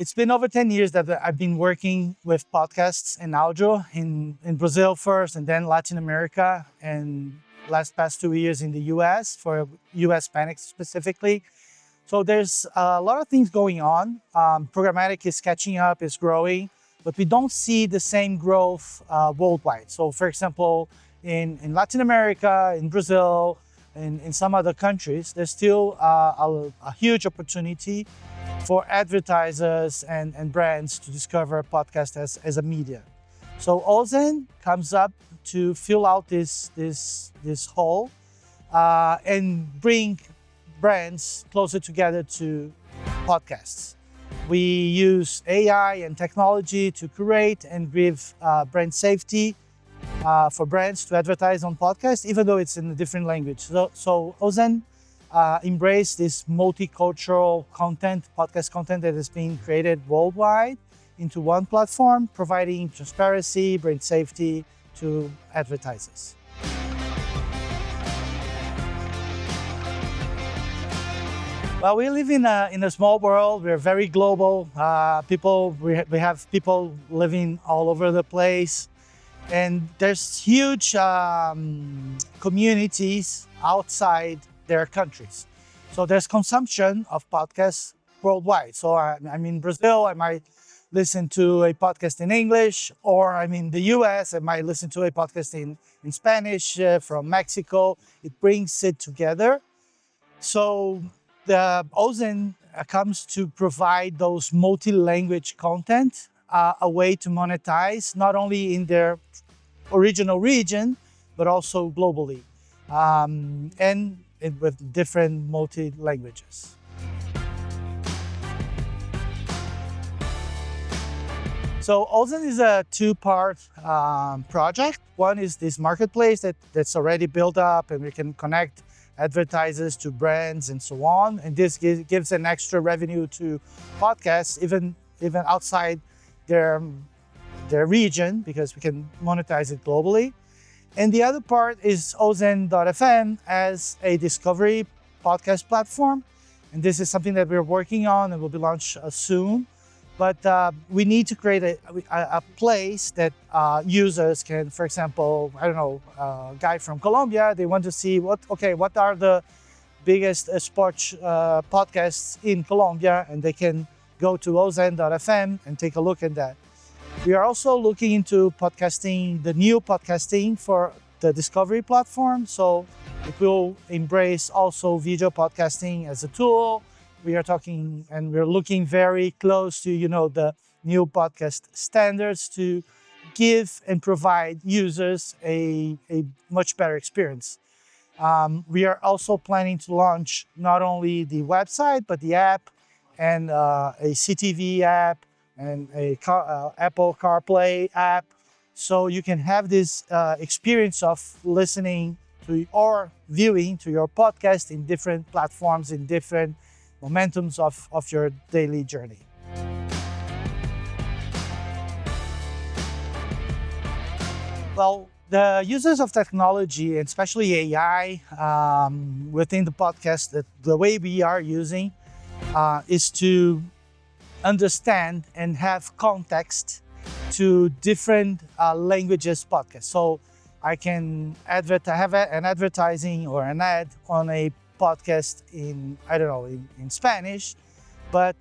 It's been over 10 years that I've been working with podcasts and audio in Brazil first, and then Latin America, and past 2 years in the US for US Hispanics specifically. So there's a lot of things going on. Programmatic is catching up, is growing, but we don't see the same growth worldwide. So for example, in Latin America, in Brazil, in some other countries, there's still a huge opportunity for advertisers and brands to discover podcast as a media. So Ozen comes up to fill out this hole and bring brands closer together to podcasts. We use AI and technology to curate and give brand safety for brands to advertise on podcasts, even though it's in a different language. So Ozen embrace this multicultural content, podcast content that is being created worldwide into one platform, providing transparency, brand safety to advertisers. Well, we live in a small world. We're very global. We have people living all over the place, and there's huge communities outside their countries. So there's consumption of podcasts worldwide. So I'm in Brazil, I might listen to a podcast in English, or I'm in the US, I might listen to a podcast in Spanish from Mexico. It brings it together. So the Ozen comes to provide those multi-language content, a way to monetize, not only in their original region, but also globally, and with different multi-languages. So Ozen is a two-part project. One is this marketplace that's already built up, and we can connect advertisers to brands and so on. And this gives an extra revenue to podcasts, even outside their region, because we can monetize it globally. And the other part is Ozen.fm as a discovery podcast platform. And this is something that we're working on and will be launched soon. But we need to create a place that users can, for example, I don't know, a guy from Colombia, they want to see what are the biggest sports podcasts in Colombia, and they can go to Ozen.fm and take a look at that. We are also looking into podcasting, the new podcasting for the Discovery platform. So it will embrace also video podcasting as a tool. We are talking and we're looking very close to, the new podcast standards to give and provide users a much better experience. We are also planning to launch not only the website, but the app and a CTV app and a Apple CarPlay app. So you can have this experience of listening to or viewing to your podcast in different platforms, in different momentums of your daily journey. Well, the users of technology, and especially AI, within the podcast, the way we are using is to understand and have context to different languages podcasts. So I can have an advertising or an ad on a podcast in Spanish, but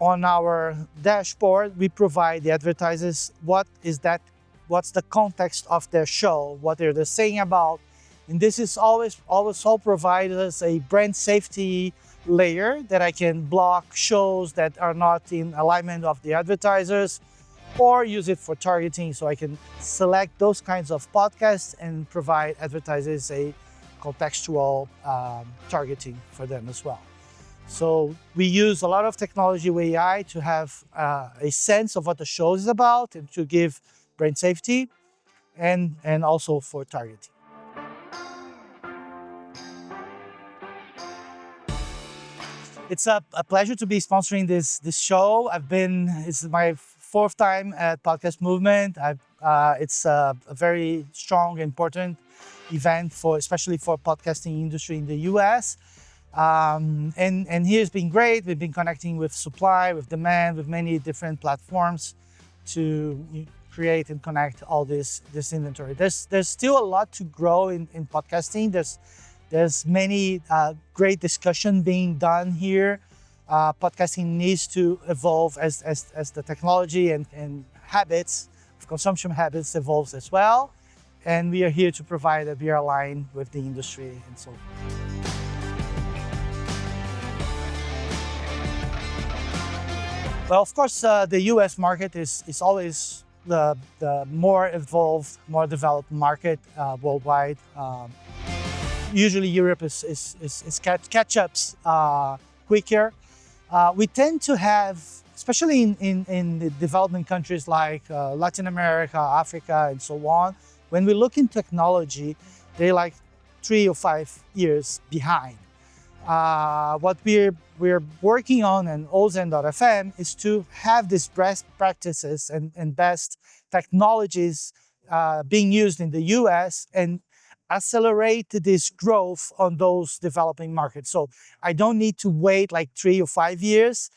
on our dashboard, we provide the advertisers what's the context of their show, what they're saying about. And this is always all provide us a brand safety layer that I can block shows that are not in alignment of the advertisers, or use it for targeting. So I can select those kinds of podcasts and provide advertisers a contextual targeting for them as well. So we use a lot of technology with AI to have a sense of what the show is about and to give brand safety and also for targeting. It's a pleasure to be sponsoring this show. It's my fourth time at Podcast Movement. It's a very strong, important event especially for podcasting industry in the US. And here has been great. We've been connecting with supply, with demand, with many different platforms to create and connect all this inventory. There's still a lot to grow in podcasting. There's many great discussion being done here. Podcasting needs to evolve as the technology and habits, consumption habits evolves as well. And we are here to provide that we are aligned with the industry and so on. Well, of course, the US market is always the more evolved, more developed market worldwide. Usually Europe is catch-ups quicker. We tend to have, especially in the development countries like Latin America, Africa, and so on, when we look in technology, they're like 3 or 5 years behind. What we're working on in Ozen.fm is to have these best practices and best technologies being used in the US and accelerate this growth on those developing markets. So I don't need to wait like 3 or 5 years.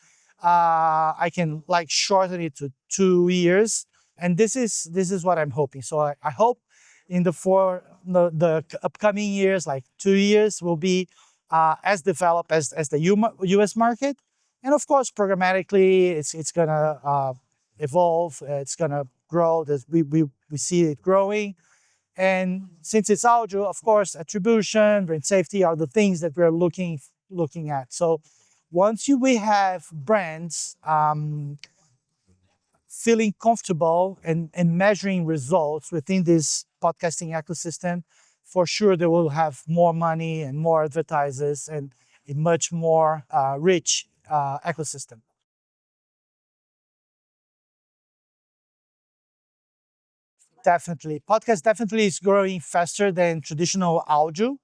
I can like shorten it to 2 years. And this is what I'm hoping. So I hope in the upcoming years, like 2 years, will be as developed as the US market. And of course, programmatically, it's gonna evolve, it's gonna grow. We see it growing. And since it's audio, of course, attribution, brand safety are the things that we're looking at. So once we have brands feeling comfortable and measuring results within this podcasting ecosystem, for sure they will have more money and more advertisers and a much more rich ecosystem. Definitely. Podcast definitely is growing faster than traditional audio.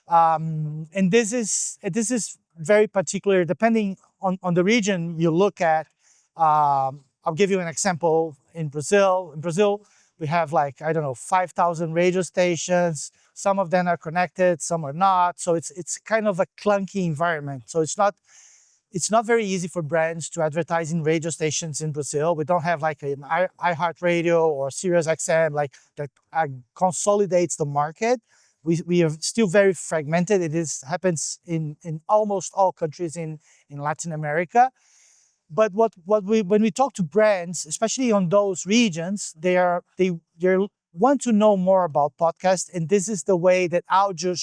And this is very particular depending on the region you look at. I'll give you an example in Brazil. In Brazil, we have like, I don't know, 5,000 radio stations. Some of them are connected, some are not. So it's kind of a clunky environment. So it's not very easy for brands to advertise in radio stations in Brazil. We don't have like an iHeartRadio or Sirius XM like that consolidates the market. We are still very fragmented. Happens in almost all countries in Latin America. But when we talk to brands, especially on those regions, they want to know more about podcasts, and this is the way that audio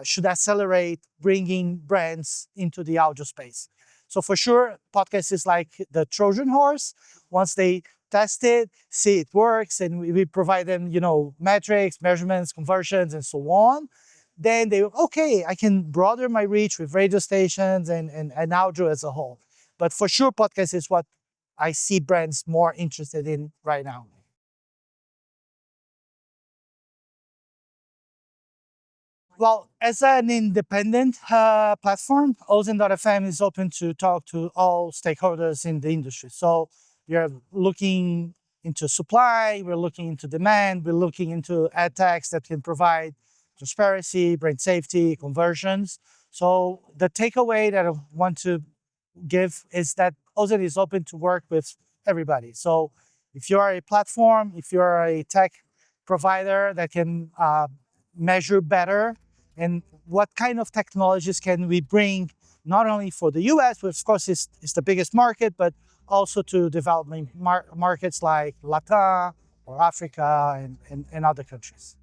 should accelerate bringing brands into the audio space. So for sure, podcast is like the Trojan horse. Once they test it, see it works, and we provide them, metrics, measurements, conversions, and so on. Then I can broaden my reach with radio stations and audio as a whole. But for sure, podcast is what I see brands more interested in right now. Well, as an independent platform, Ozen.fm is open to talk to all stakeholders in the industry. So we are looking into supply, we're looking into demand, we're looking into ad techs that can provide transparency, brand safety, conversions. So the takeaway that I want to give is that Ozen is open to work with everybody. So if you are a platform, if you are a tech provider that can measure better, and what kind of technologies can we bring, not only for the US, which of course is the biggest market, but also to developing markets like LatAM or Africa and other countries.